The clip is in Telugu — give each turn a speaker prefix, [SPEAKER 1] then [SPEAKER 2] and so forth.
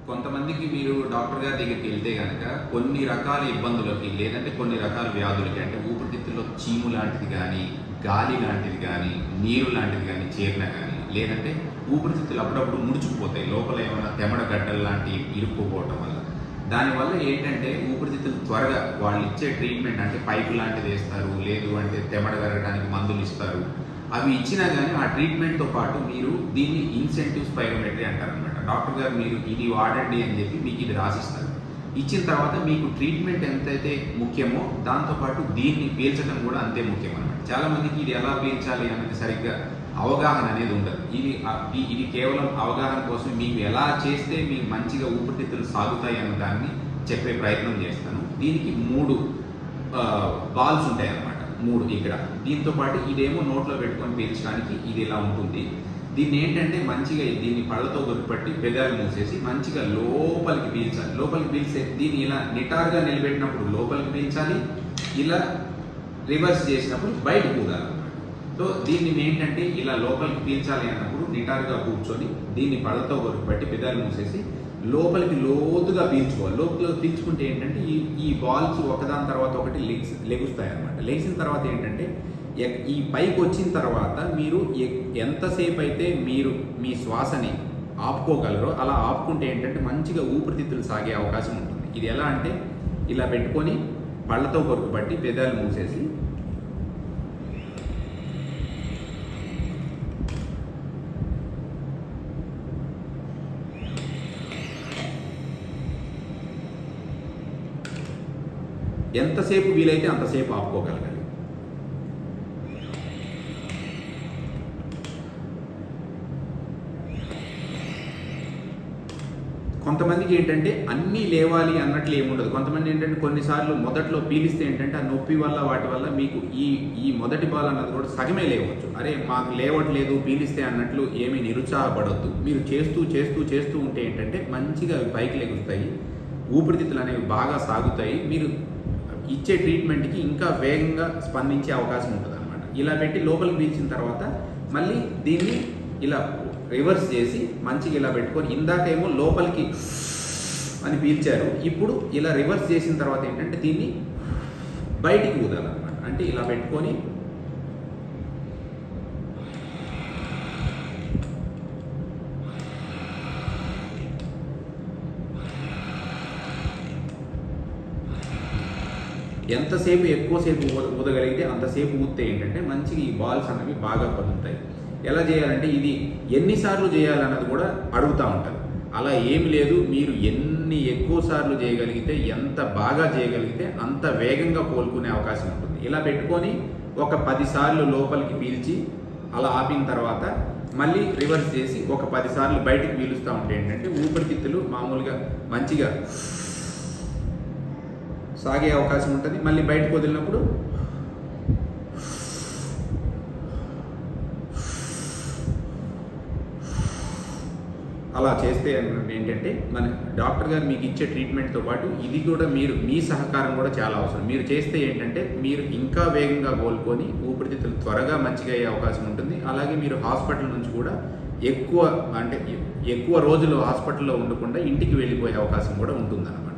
[SPEAKER 1] కొంతమందికి మీరు డాక్టర్ గారి దగ్గరికి వెళ్తే గనక కొన్ని రకాల ఇబ్బందులకి లేదంటే కొన్ని రకాల వ్యాధులకి అంటే ఊపిరితిత్తుల్లో చీము లాంటిది కానీ, గాలి లాంటిది కానీ, నీరు లాంటిది కానీ చేరినా కానీ లేదంటే ఊపిరితిత్తులు అప్పుడప్పుడు ముడుచుకుపోతాయి. లోపల ఏమైనా తెమడ గడ్డలు లాంటివి ఇరుక్కుపోవటం వల్ల. దానివల్ల ఏంటంటే ఊపిరితిత్తులు త్వరగా వాళ్ళు ఇచ్చే ట్రీట్మెంట్ అంటే పైపు లాంటిది వేస్తారు, లేదు అంటే తెమడ కరగడానికి మందులు ఇస్తారు. అవి ఇచ్చినా కానీ ఆ ట్రీట్మెంట్తో పాటు మీరు దీన్ని ఇన్సెంటివ్ స్పైరోమెట్రీ అంటారనమాట. డాక్టర్ గారు మీరు ఇది వాడండి అని చెప్పి మీకు ఇది రాసిస్తారు. ఇచ్చిన తర్వాత మీకు ట్రీట్మెంట్ ఎంతైతే ముఖ్యమో దాంతోపాటు దీన్ని పీల్చడం కూడా అంతే ముఖ్యం అనమాట. చాలామందికి ఇది ఎలా పీల్చాలి అనేది సరిగ్గా అవగాహన అనేది ఉండదు. ఇది కేవలం అవగాహన కోసం మీకు ఎలా చేస్తే మీకు మంచిగా ఊపిరితిత్తులు సాగుతాయి అన్న దాన్ని చెప్పే ప్రయత్నం చేస్తాను. దీనికి 3 బాల్స్ ఉంటాయి అన్నమాట. 3 ఇక్కడ. దీంతో పాటు ఇదేమో నోట్లో పెట్టుకొని పీల్చడానికి ఇది ఇలా ఉంటుంది. దీన్ని ఏంటంటే మంచిగా దీన్ని పళ్ళతో గుర్తుపట్టి పెదాలు మూసేసి మంచిగా లోపలికి పీల్చాలి. లోపలికి పీల్చే దీన్ని ఇలా నిటారుగా నిలబెట్టినప్పుడు లోపలికి పీల్చాలి, ఇలా రివర్స్ చేసినప్పుడు బయటకు ఊదాలి. సో దీన్ని ఏంటంటే ఇలా లోపలికి పీల్చాలి అన్నప్పుడు నిటారుగా కూర్చొని దీన్ని పళ్ళతో గుర్తుపట్టి పెదాలు మూసేసి లోపలికి లోతుగా పీల్చుకోవాలి. లోపల పీల్చుకుంటే ఏంటంటే ఈ బాల్స్ ఒకదాని తర్వాత ఒకటి లెగుస్తాయి అన్నమాట. లెగిసిన తర్వాత ఏంటంటే ఈ పైకి వచ్చిన తర్వాత మీరు ఎంతసేపు అయితే మీరు మీ శ్వాసని ఆపుకోగలరో అలా ఆపుకుంటే ఏంటంటే మంచిగా ఊపిరితిత్తులు సాగే అవకాశం ఉంటుంది. ఇది ఎలా అంటే ఇలా పెట్టుకొని పళ్ళతో కొరకు పట్టి పెదాలు మూసేసి ఎంతసేపు వీలైతే అంతసేపు ఆపుకోగలగాలి. కొంతమందికి ఏంటంటే అన్నీ లేవాలి అన్నట్లు ఏముండదు. కొంతమంది ఏంటంటే కొన్నిసార్లు మొదట్లో పీలిస్తే ఏంటంటే ఆ నొప్పి వల్ల వాటి వల్ల మీకు ఈ మొదటి బాల్ అన్నది కూడా సగమే లేవచ్చు. అరే మాకు లేవట్లేదు పీలిస్తే అన్నట్లు ఏమీ నిరుత్సాహపడొద్దు. మీరు చేస్తూ చేస్తూ చేస్తూ ఉంటే ఏంటంటే మంచిగా అవి పైకి లెగుస్తాయి, ఊపిరితిత్తులు అనేవి బాగా సాగుతాయి. మీరు ఇచ్చే ట్రీట్మెంట్కి ఇంకా వేగంగా స్పందించే అవకాశం ఉంటుంది అన్నమాట. ఇలా పెట్టి లోపలికి పీల్చిన తర్వాత మళ్ళీ దీన్ని ఇలా రివర్స్ చేసి మంచిగా ఇలా పెట్టుకొని ఇందాకేమో లోపలికి అని పీల్చారు, ఇప్పుడు ఇలా రివర్స్ చేసిన తర్వాత ఏంటంటే దీన్ని బయటికి ఊదాలన్నమాట. అంటే ఇలా పెట్టుకొని ఎంతసేపు ఎక్కువసేపు ఊదగలిగితే అంతసేపు ఊదితే ఏంటంటే మంచిగా ఈ బాల్స్ అనేవి బాగా పదులుతాయి. ఎలా చేయాలంటే ఇది ఎన్నిసార్లు చేయాలన్నది కూడా అడుగుతూ ఉంటారు. అలా ఏమి లేదు, మీరు ఎన్ని ఎక్కువ సార్లు చేయగలిగితే ఎంత బాగా చేయగలిగితే అంత వేగంగా కోలుకునే అవకాశం ఉంటుంది. ఇలా పెట్టుకొని ఒక 10 సార్లు లోపలికి పీల్చి అలా ఆపిన తర్వాత మళ్ళీ రివర్స్ చేసి ఒక 10 సార్లు బయటికి పీలుస్తూ ఉంటే ఏంటంటే ఊపిరితిత్తులు మామూలుగా మంచిగా సాగే అవకాశం ఉంటుంది. మళ్ళీ బయటకు వదిలినప్పుడు అలా చేస్తే ఏంటంటే మన డాక్టర్ గారు మీకు ఇచ్చే ట్రీట్మెంట్తో పాటు ఇది కూడా మీ సహకారం కూడా చాలా అవసరం. మీరు చేస్తే ఏంటంటే మీరు ఇంకా వేగంగా కోలుకొని ఊపిరితిత్తులు త్వరగా మంచిగా అయ్యే అవకాశం ఉంటుంది. అలాగే మీరు హాస్పిటల్ నుంచి కూడా ఎక్కువ రోజులు హాస్పిటల్లో ఉండకుండా ఇంటికి వెళ్ళిపోయే అవకాశం కూడా ఉంటుందన్నమాట.